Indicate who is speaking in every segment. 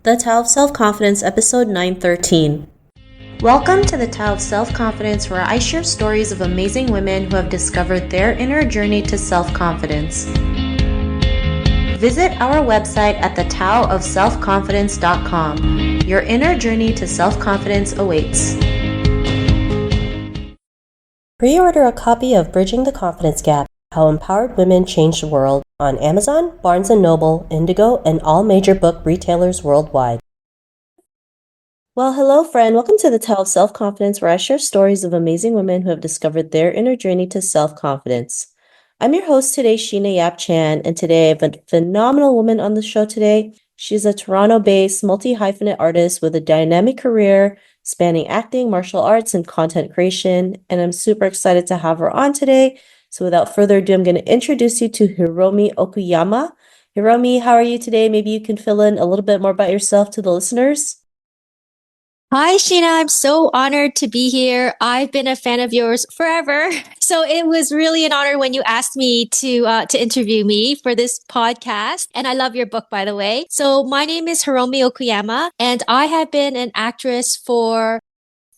Speaker 1: The Tao of Self-Confidence, episode 913. Welcome to the Tao of Self-Confidence, where I share stories of amazing women who have discovered their inner journey to self-confidence. Visit our website at thetaoofselfconfidence.com. Your inner journey to self-confidence awaits. Pre-order a copy of Bridging the Confidence Gap: How Empowered Women Change the World on Amazon, Barnes & Noble, Indigo, and all major book retailers worldwide. Well, hello, friend. Welcome to the Tao of Self-Confidence, where I share stories of amazing women who have discovered their inner journey to self-confidence. I'm your host today, Sheena Yap Chan, and today I have a phenomenal woman on the show today. She's a Toronto-based multi-hyphenate artist with a dynamic career spanning acting, martial arts, and content creation, and I'm super excited to have her on today. So without further ado, I'm going to introduce you to Hiromi Okuyama. Hiromi, how are you today? Maybe you can fill in a little bit more about yourself to the listeners.
Speaker 2: Hi, Sheena. I'm so honored to be here. I've been a fan of yours forever. So it was really an honor when you asked me to interview me for this podcast. And I love your book, by the way. So my name is Hiromi Okuyama, and I have been an actress for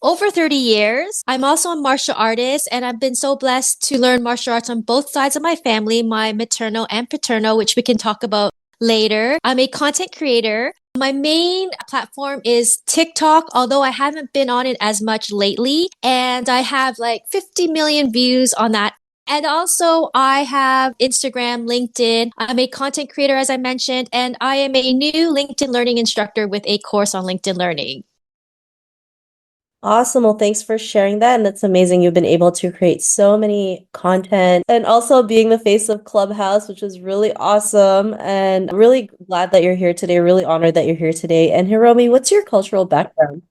Speaker 2: over 30 years. I'm also a martial artist, and I've been so blessed to learn martial arts on both sides of my family, my maternal and paternal, which we can talk about later. I'm a content creator. My main platform is TikTok, although I haven't been on it as much lately. And I have like 50 million views on that. And also I have Instagram, LinkedIn. I'm a content creator, as I mentioned, and I am a new LinkedIn learning instructor with a course on LinkedIn learning.
Speaker 1: Awesome. Well, thanks for sharing that. And that's amazing. You've been able to create so many content and also being the face of Clubhouse, which is really awesome. And really glad that you're here today. Really honored that you're here today. And Hiromi, what's your cultural background?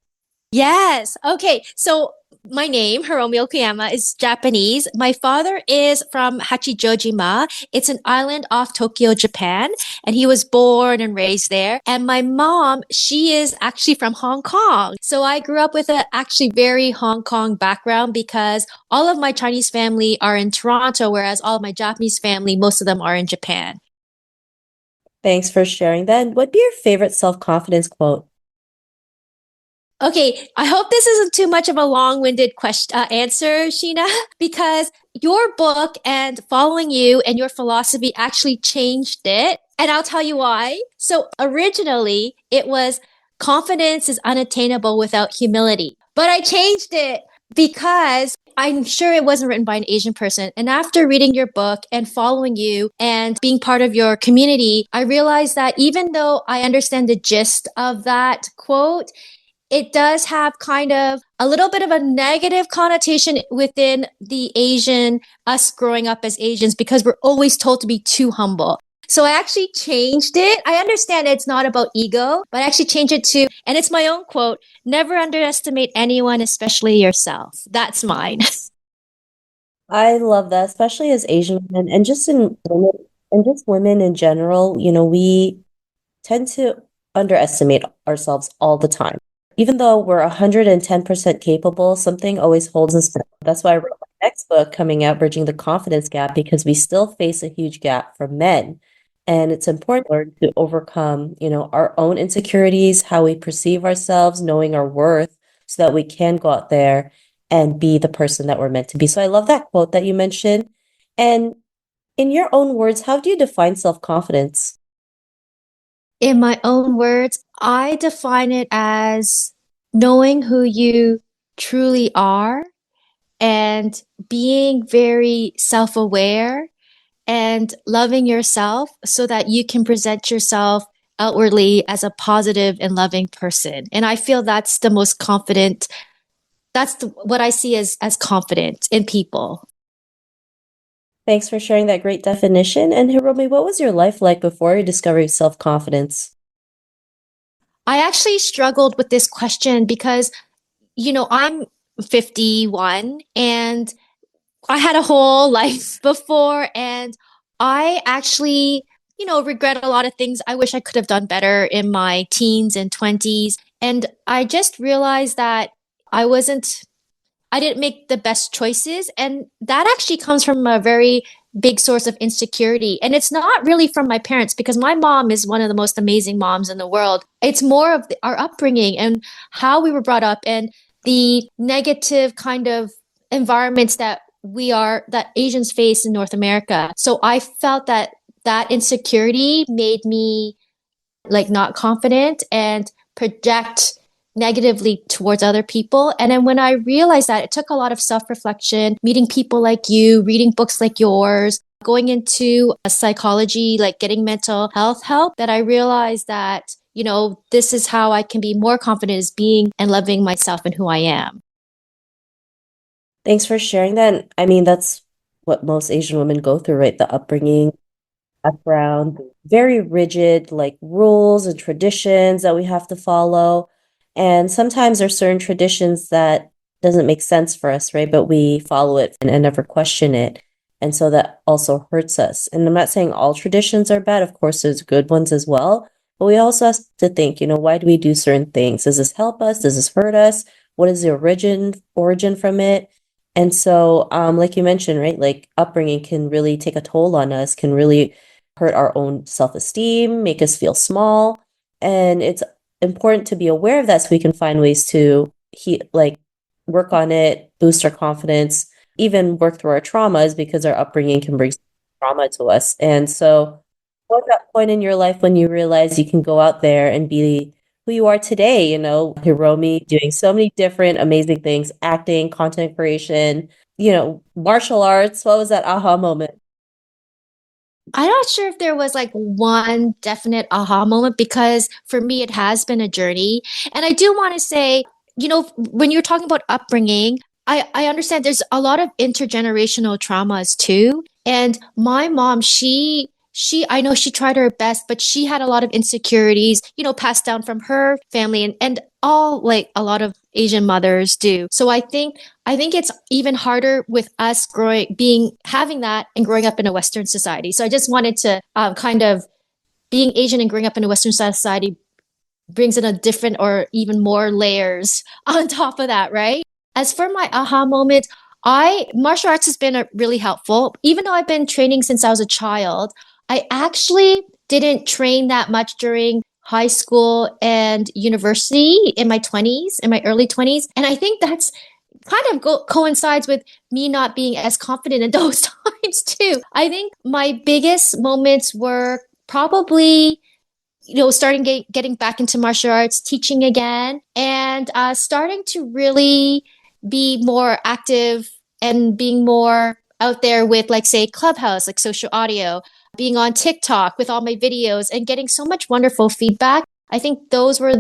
Speaker 2: Yes. Okay. So my name, Hiromi Okuyama, is Japanese. My father is from Hachijojima. It's an island off Tokyo, Japan, and he was born and raised there. And my mom, she is actually from Hong Kong. So I grew up with a actually very Hong Kong background because all of my Chinese family are in Toronto, whereas all of my Japanese family, most of them are in Japan.
Speaker 1: Thanks for sharing that. And what'd be your favorite self-confidence quote?
Speaker 2: Okay, I hope this isn't too much of a long-winded question answer, Sheena, because your book and following you and your philosophy actually changed it, and I'll tell you why. So originally, it was confidence is unattainable without humility, but I changed it because I'm sure it wasn't written by an Asian person. And after reading your book and following you and being part of your community, I realized that even though I understand the gist of that quote, it does have kind of a little bit of a negative connotation within the Asian, us growing up as Asians, because we're always told to be too humble. So I actually changed it. I understand it's not about ego, but I actually changed it to, and it's my own quote, never underestimate anyone, especially yourself. That's mine.
Speaker 1: I love that, especially as Asian women and just in women and just women in general, we tend to underestimate ourselves all the time. Even though we're 110% capable, something always holds us back. That's why I wrote my next book coming out, Bridging the Confidence Gap, because we still face a huge gap for men. And it's important to learn to overcome, our own insecurities, how we perceive ourselves, knowing our worth, so that we can go out there and be the person that we're meant to be. So I love that quote that you mentioned. And in your own words, how do you define self-confidence?
Speaker 2: In my own words, I define it as knowing who you truly are and being very self aware and loving yourself so that you can present yourself outwardly as a positive and loving person. And I feel that's the most confident, what I see as confident in people.
Speaker 1: Thanks for sharing that great definition. And Hiromi, what was your life like before you discovered self-confidence?
Speaker 2: I actually struggled with this question because, I'm 51 and I had a whole life before, and I actually, regret a lot of things. I wish I could have done better in my teens and 20s. And I just realized that I didn't make the best choices. And that actually comes from a very big source of insecurity. And it's not really from my parents because my mom is one of the most amazing moms in the world. It's more of our upbringing and how we were brought up and the negative kind of environments that Asians face in North America. So I felt that that insecurity made me like not confident and project negatively towards other people. And then when I realized that, it took a lot of self reflection, meeting people like you, reading books like yours, going into a psychology, like getting mental health help, that I realized that, this is how I can be more confident as being and loving myself and who I am.
Speaker 1: Thanks for sharing that. I mean, that's what most Asian women go through, right? The upbringing, background, very rigid like rules and traditions that we have to follow. And sometimes there's certain traditions that doesn't make sense for us, right? But we follow it and never question it. And so that also hurts us. And I'm not saying all traditions are bad. Of course, there's good ones as well. But we also have to think, why do we do certain things? Does this help us? Does this hurt us? What is the origin from it? And so, like you mentioned, right, like upbringing can really take a toll on us, can really hurt our own self-esteem, make us feel small. And it's important to be aware of that so we can find ways to like work on it, boost our confidence, even work through our traumas because our upbringing can bring trauma to us. And so what was that point in your life when you realized you can go out there and be who you are today, Hiromi doing so many different amazing things, acting, content creation, martial arts. What was that aha moment?
Speaker 2: I'm not sure if there was like one definite aha moment because for me, it has been a journey. And I do want to say, when you're talking about upbringing, I understand there's a lot of intergenerational traumas too. And my mom, I know she tried her best, but she had a lot of insecurities, passed down from her family and all like a lot of Asian mothers do. So I think it's even harder with us having that and growing up in a Western society. So I just wanted to kind of being Asian and growing up in a Western society brings in a different or even more layers on top of that, right? As for my aha moment, I martial arts has been really helpful. Even though I've been training since I was a child, I actually didn't train that much during high school and university in my early 20s. And I think that's kind of coincides with me not being as confident in those times too. I think my biggest moments were probably starting getting back into martial arts, teaching again, and starting to really be more active and being more out there with, like, say, Clubhouse, like social audio, being on TikTok with all my videos, and getting so much wonderful feedback. I think those were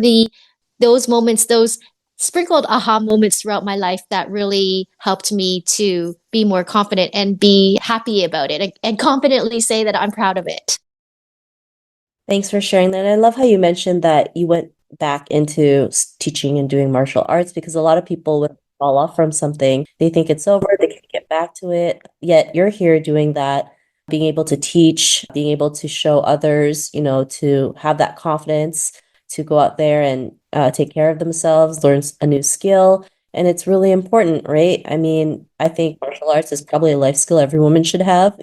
Speaker 2: those moments, those sprinkled aha moments throughout my life that really helped me to be more confident and be happy about it and confidently say that I'm proud of it.
Speaker 1: Thanks for sharing that. I love how you mentioned that you went back into teaching and doing martial arts because a lot of people would fall off from something. They think it's over, they can't get back to it. Yet you're here doing that, being able to teach, being able to show others, to have that confidence to go out there and take care of themselves, learn a new skill. And it's really important, right? I mean, I think martial arts is probably a life skill every woman should have,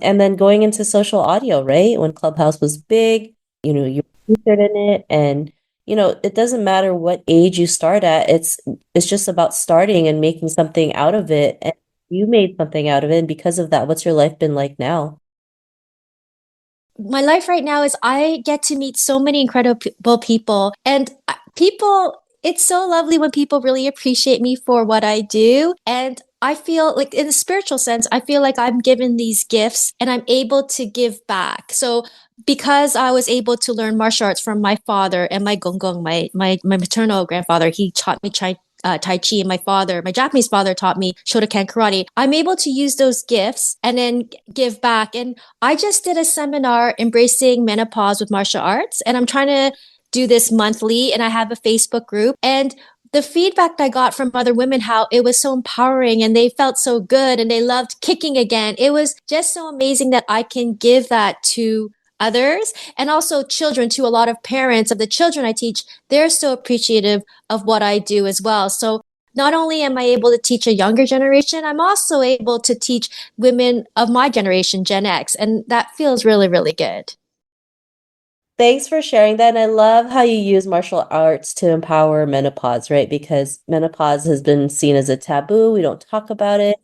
Speaker 1: and then going into social audio, right? When Clubhouse was big, you featured in it. And, it doesn't matter what age you start at. It's just about starting and making something out of it. And you made something out of it. And because of that, what's your life been like now?
Speaker 2: My life right now is I get to meet so many incredible people and people it's so lovely when people really appreciate me for what I do, and I feel like in a spiritual sense I feel like I'm given these gifts and I'm able to give back. So because I was able to learn martial arts from my father and my gongong, my maternal grandfather, he taught me Tai Chi, and my Japanese father, taught me Shotokan karate. I'm able to use those gifts and then give back. And I just did a seminar embracing menopause with martial arts, and I'm trying to do this monthly. And I have a Facebook group, and the feedback I got from other women, how it was so empowering and they felt so good and they loved kicking again. It was just so amazing that I can give that to others and also children, to a lot of parents of the children I teach. They're so appreciative of what I do as well. So not only am I able to teach a younger generation, I'm also able to teach women of my generation, Gen X, and that feels really, really good.
Speaker 1: Thanks for sharing that. And I love how you use martial arts to empower menopause, right? Because menopause has been seen as a taboo. We don't talk about it.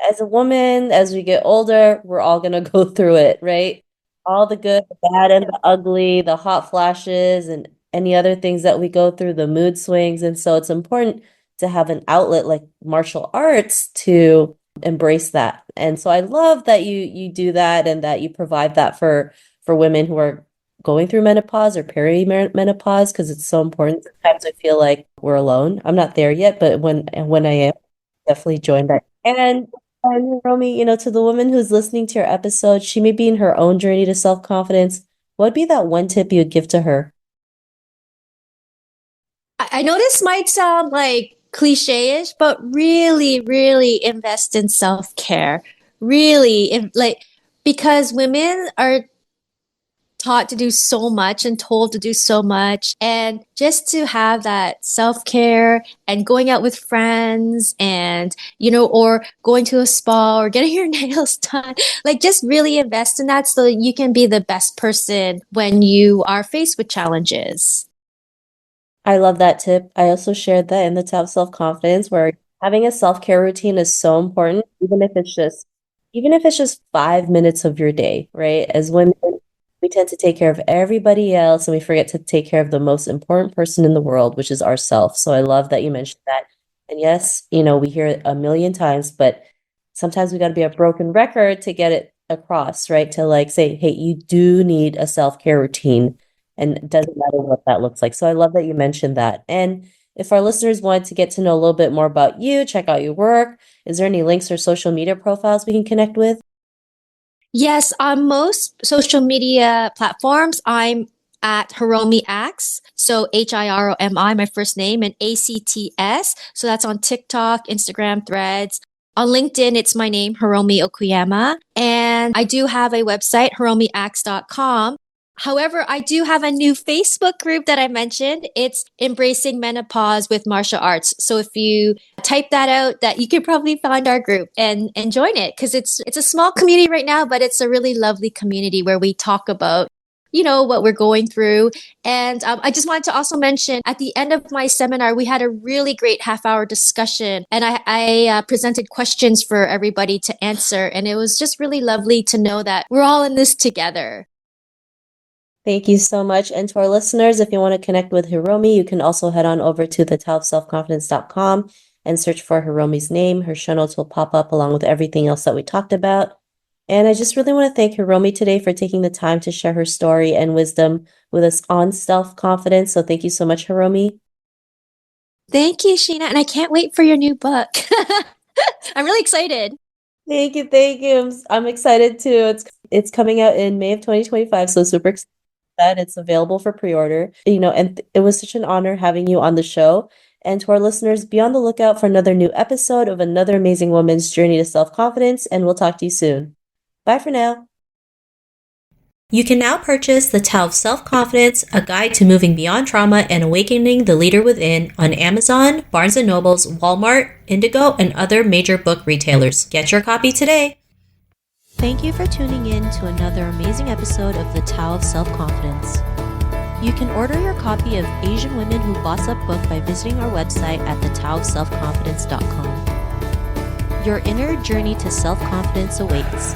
Speaker 1: As a woman, as we get older, we're all gonna go through it, right? All the good, the bad, and the ugly, the hot flashes, and any other things that we go through, the mood swings. And so it's important to have an outlet like martial arts to embrace that. And so I love that you do that and that you provide that for women who are going through menopause or perimenopause because it's so important. Sometimes I feel like we're alone. I'm not there yet, but when I am, definitely join that. And Romy, to the woman who's listening to your episode, she may be in her own journey to self-confidence. What would be that one tip you would give to her?
Speaker 2: I know this might sound like cliche-ish, but really, really invest in self-care. Really, because women are taught to do so much and told to do so much. And just to have that self care and going out with friends and, or going to a spa or getting your nails done, like just really invest in that so that you can be the best person when you are faced with challenges.
Speaker 1: I love that tip. I also shared that in the top self-confidence where having a self-care routine is so important, even if it's just 5 minutes of your day, right? As women, we tend to take care of everybody else and we forget to take care of the most important person in the world, which is ourselves. So I love that you mentioned that. And yes, we hear it a million times, but sometimes we got to be a broken record to get it across, right? To like say, hey, you do need a self-care routine and it doesn't matter what that looks like. So I love that you mentioned that. And if our listeners want to get to know a little bit more about you, check out your work, is there any links or social media profiles we can connect with?
Speaker 2: Yes, on most social media platforms, I'm at Hiromi Acts. So Hiromi, my first name, and ACTS. So that's on TikTok, Instagram, Threads. On LinkedIn, it's my name, Hiromi Okuyama. And I do have a website, hiromiacts.com. However, I do have a new Facebook group that I mentioned. It's Embracing Menopause with Martial Arts. So if you type that out, that you can probably find our group and join it because it's a small community right now, but it's a really lovely community where we talk about what we're going through. And I just wanted to also mention at the end of my seminar, we had a really great half-hour discussion, and I presented questions for everybody to answer, and it was just really lovely to know that we're all in this together.
Speaker 1: Thank you so much. And to our listeners, if you want to connect with Hiromi, you can also head on over to thetowofselfconfidence.com and search for Hiromi's name. Her show notes will pop up along with everything else that we talked about. And I just really want to thank Hiromi today for taking the time to share her story and wisdom with us on self-confidence. So thank you so much, Hiromi.
Speaker 2: Thank you, Sheena. And I can't wait for your new book. I'm really excited.
Speaker 1: Thank you, thank you. I'm excited too. It's coming out in May of 2025, so super excited that it's available for pre-order. And it was such an honor having you on the show. And to our listeners, be on the lookout for another new episode of another amazing woman's journey to self-confidence, and we'll talk to you soon. Bye for now. You can now purchase The Tao of Self-Confidence, a guide to moving beyond trauma and awakening the leader within on Amazon, Barnes & Noble's, Walmart, Indigo, and other major book retailers. Get your copy today. Thank you for tuning in to another amazing episode of The Tao of Self-Confidence. You can order your copy of Asian Women Who Boss Up book by visiting our website at thetowofselfconfidence.com. Your inner journey to self-confidence awaits.